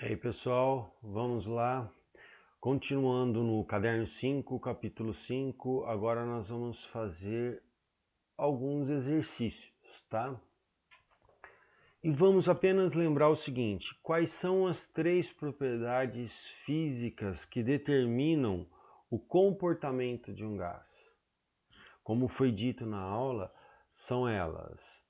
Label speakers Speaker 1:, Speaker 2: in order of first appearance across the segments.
Speaker 1: E aí, pessoal, vamos lá. Continuando no caderno 5, capítulo 5, agora nós vamos fazer alguns exercícios, tá? E vamos apenas lembrar o seguinte: quais são as três propriedades físicas que determinam o comportamento de um gás? Como foi dito na aula, são elas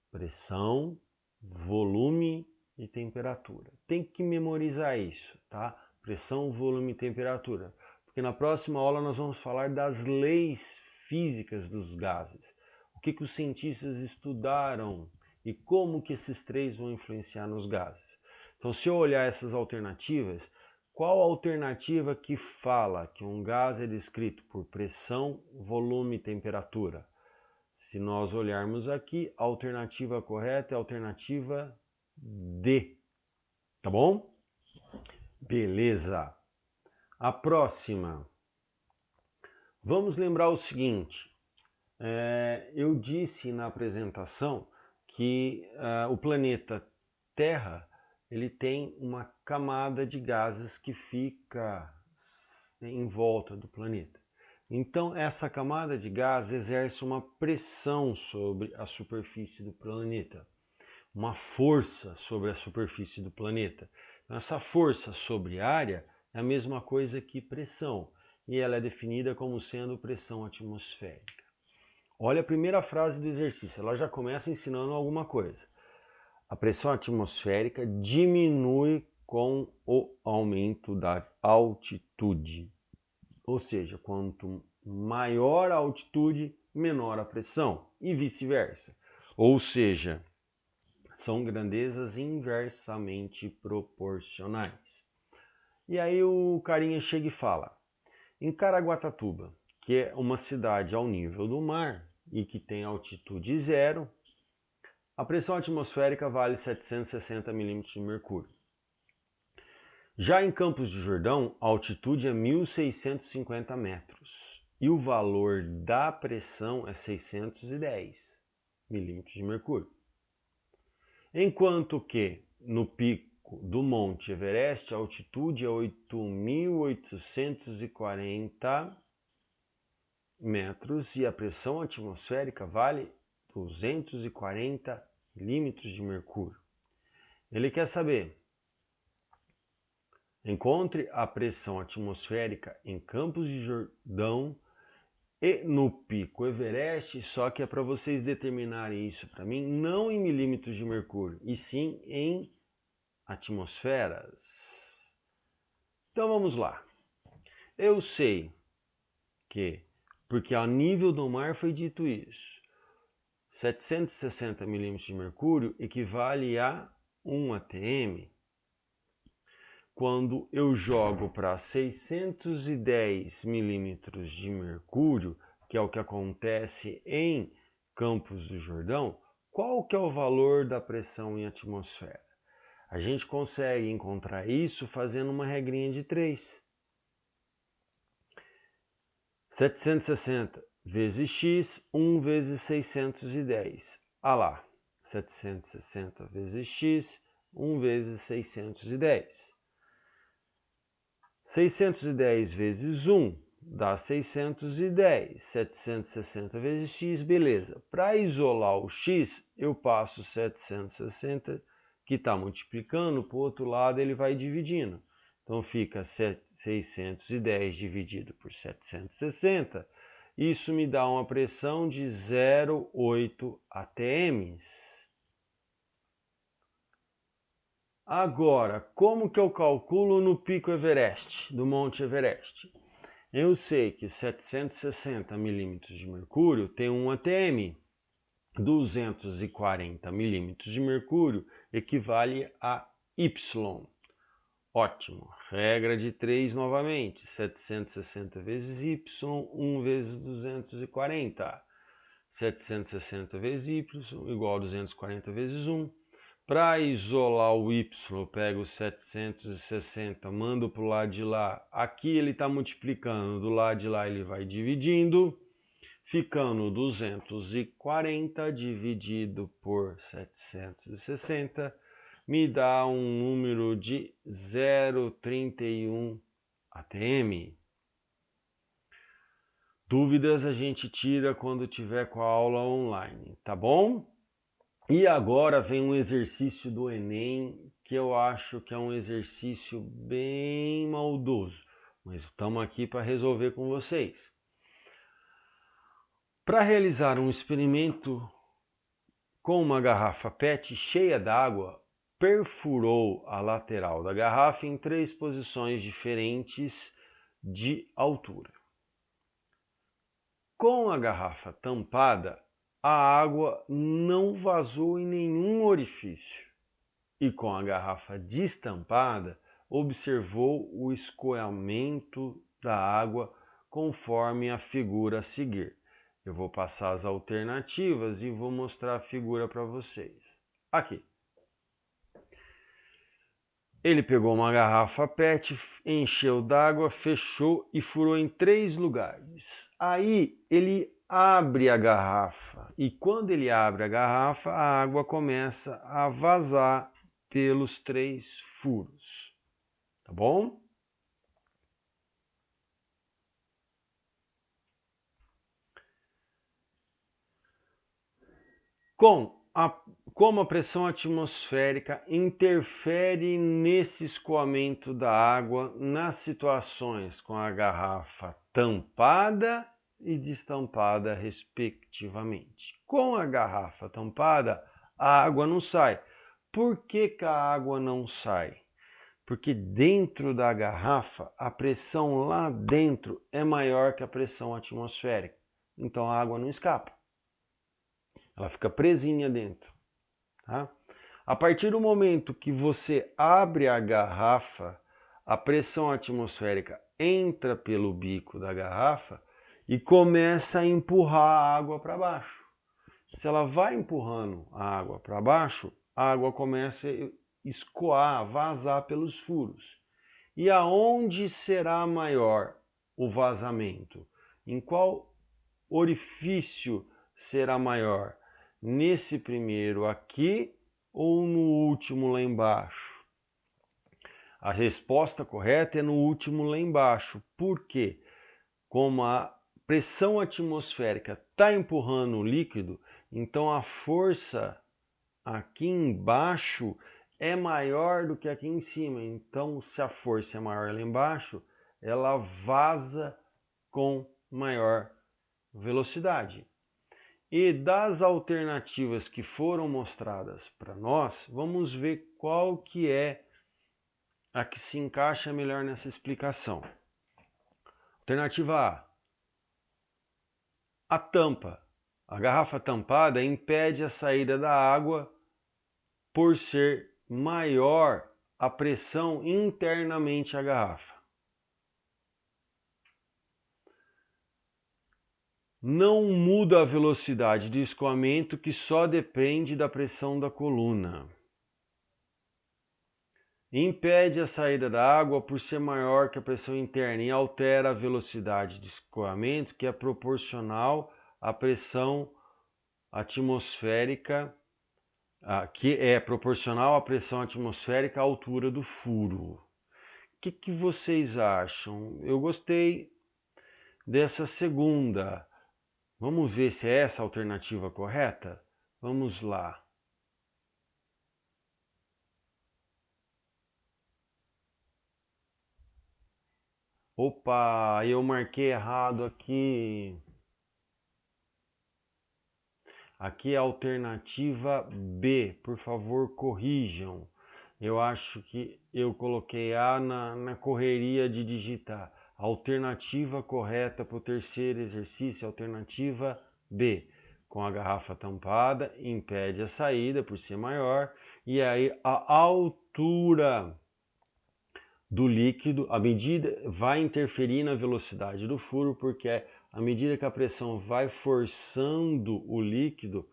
Speaker 1: pressão, volume e temperatura. Tem que memorizar isso, tá? Pressão, volume e temperatura. Porque na próxima aula nós vamos falar das leis físicas dos gases. O que os cientistas estudaram e como que esses três vão influenciar nos gases. Então, se eu olhar essas alternativas, qual a alternativa que fala que um gás é descrito por pressão, volume e temperatura? Se nós olharmos aqui, a alternativa correta é a alternativa D. Tá bom? Beleza. A próxima. Vamos lembrar o seguinte. Eu disse na apresentação que o planeta Terra ele tem uma camada de gases que fica em volta do planeta. Então, essa camada de gás exerce uma pressão sobre a superfície do planeta, uma força sobre a superfície do planeta. Então, essa força sobre a área é a mesma coisa que pressão, e ela é definida como sendo pressão atmosférica. Olha a primeira frase do exercício, ela já começa ensinando alguma coisa. A pressão atmosférica diminui com o aumento da altitude. Ou seja, quanto maior a altitude, menor a pressão, e vice-versa. Ou seja, são grandezas inversamente proporcionais. E aí o carinha chega e fala: em Caraguatatuba, que é uma cidade ao nível do mar e que tem altitude zero, a pressão atmosférica vale 760 milímetros de mercúrio. Já em Campos do Jordão, a altitude é 1.650 metros e o valor da pressão é 610 milímetros de mercúrio. Enquanto que no pico do Monte Everest a altitude é 8.840 metros e a pressão atmosférica vale 240 milímetros de mercúrio. Ele quer saber: encontre a pressão atmosférica em Campos de Jordão e no Pico Everest, só que é para vocês determinarem isso para mim, não em milímetros de mercúrio, e sim em atmosferas. Então vamos lá. Eu sei que, porque ao nível do mar foi dito isso, 760 milímetros de mercúrio equivale a 1 atm. Quando eu jogo para 610 milímetros de mercúrio, que é o que acontece em Campos do Jordão, qual que é o valor da pressão em atmosfera? A gente consegue encontrar isso fazendo uma regrinha de 3. 760 vezes x, 1 vezes 610. Ah lá, 760 vezes x, 1 vezes 610. 610 vezes 1 dá 610, 760 vezes x, beleza. Para isolar o x, eu passo 760, que está multiplicando, para o outro lado ele vai dividindo. Então fica 610 dividido por 760, isso me dá uma pressão de 0,8 atms. Agora, como que eu calculo no Pico Everest, do Monte Everest? Eu sei que 760 milímetros de mercúrio tem 1 atm. 240 milímetros de mercúrio equivale a Y. Ótimo. Regra de 3 novamente. 760 vezes Y, 1 vezes 240. 760 vezes Y igual a 240 vezes 1. Para isolar o y, eu pego 760, mando para o lado de lá. Aqui ele está multiplicando, do lado de lá ele vai dividindo, ficando 240 dividido por 760, me dá um número de 0,31 atm. Dúvidas a gente tira quando tiver com a aula online, tá bom? E agora vem um exercício do Enem que eu acho que é um exercício bem maldoso, mas estamos aqui para resolver com vocês. Para realizar um experimento com uma garrafa PET cheia d'água, perfurou a lateral da garrafa em 3 posições diferentes de altura. Com a garrafa tampada, a água não vazou em nenhum orifício. E com a garrafa destampada, observou o escoamento da água conforme a figura a seguir. Eu vou passar as alternativas e vou mostrar a figura para vocês. Aqui. Ele pegou uma garrafa PET, encheu d'água, fechou e furou em 3 lugares. Aí ele abre a garrafa e quando ele abre a garrafa, a água começa a vazar pelos 3 furos. Tá bom? Como a pressão atmosférica interfere nesse escoamento da água nas situações com a garrafa tampada e destampada, respectivamente. Com a garrafa tampada, a água não sai. Por que que a água não sai? Porque dentro da garrafa, a pressão lá dentro é maior que a pressão atmosférica. Então a água não escapa. Ela fica presinha dentro. Tá? A partir do momento que você abre a garrafa, a pressão atmosférica entra pelo bico da garrafa e começa a empurrar a água para baixo. Se ela vai empurrando a água para baixo, a água começa a escoar, vazar pelos furos. E aonde será maior o vazamento? Em qual orifício será maior? Nesse primeiro aqui ou no último lá embaixo? A resposta correta é no último lá embaixo. Por quê? Como a pressão atmosférica está empurrando o líquido, então a força aqui embaixo é maior do que aqui em cima. Então, se a força é maior lá embaixo, ela vaza com maior velocidade. E das alternativas que foram mostradas para nós, vamos ver qual que é a que se encaixa melhor nessa explicação. Alternativa A tampa. A garrafa tampada impede a saída da água por ser maior a pressão internamente à garrafa. Não muda a velocidade de escoamento, que só depende da pressão da coluna. Impede a saída da água por ser maior que a pressão interna e altera a velocidade de escoamento, que é proporcional à pressão atmosférica, à altura do furo. O que vocês acham? Eu gostei dessa segunda. Vamos ver se é essa a alternativa correta? Vamos lá. Opa, eu marquei errado aqui. Aqui é a alternativa B. Por favor, corrijam. Eu acho que eu coloquei A na correria de digitar. A alternativa correta para o terceiro exercício é a alternativa B. Com a garrafa tampada, impede a saída por ser maior. E aí a altura do líquido, a medida vai interferir na velocidade do furo, porque à medida que a pressão vai forçando o líquido,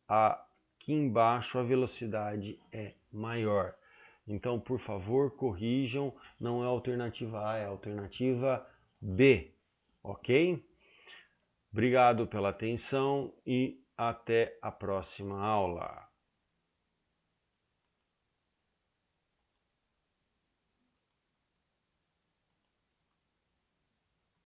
Speaker 1: aqui embaixo a velocidade é maior. Então, por favor, corrijam, não é a alternativa A, é a alternativa B, ok? Obrigado pela atenção e até a próxima aula.